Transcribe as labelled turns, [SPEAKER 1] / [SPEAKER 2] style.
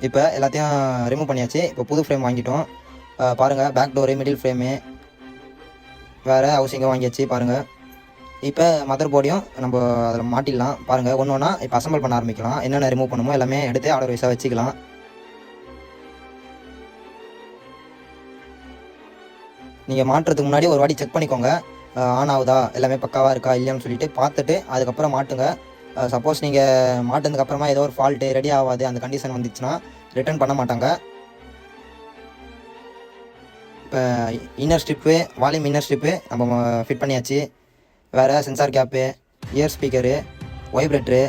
[SPEAKER 1] இப்போ எல்லாத்தையும் ரிமூவ் பண்ணியாச்சு. இப்போ புது ஃப்ரேம் வாங்கிட்டோம். பாருங்கள், பேக் டோரு, மிடில் ஃப்ரேமு, வேறு ஹவுசிங்கும் வாங்கியாச்சு. பாருங்கள், இப்போ மதர் போர்டையும் நம்ம அதில் மாட்டிடலாம். பாருங்கள், ஒன்று ஒன்றா இப்போ அசம்பிள் பண்ண ஆரம்பிக்கலாம். என்னென்ன ரிமூவ் பண்ணுமோ எல்லாமே எடுத்து ஆர்டர் வைஸாக வச்சுக்கலாம். நீங்கள் மாட்டுறதுக்கு முன்னாடி ஒரு வாட்டி செக் பண்ணிக்கோங்க, ஆன் ஆகுதா, எல்லாமே பக்காவாக இருக்கா இல்லையான்னு சொல்லிட்டு பார்த்துட்டு அதுக்கப்புறம் மாட்டுங்க. சப்போஸ் நீங்கள் மாட்டினதுக்கப்புறமா ஏதோ ஒரு ஃபால்ட்டு ரெடி ஆகாது, அந்த கண்டிஷன் வந்துச்சுன்னா ரிட்டர்ன் பண்ண மாட்டாங்க. இப்போ inner strip, volume inner strip நம்ம ஃபிட் பண்ணியாச்சு. வேறு சென்சார் கேப்பு, இயர் ஸ்பீக்கரு, வைப்ரேட்டரு,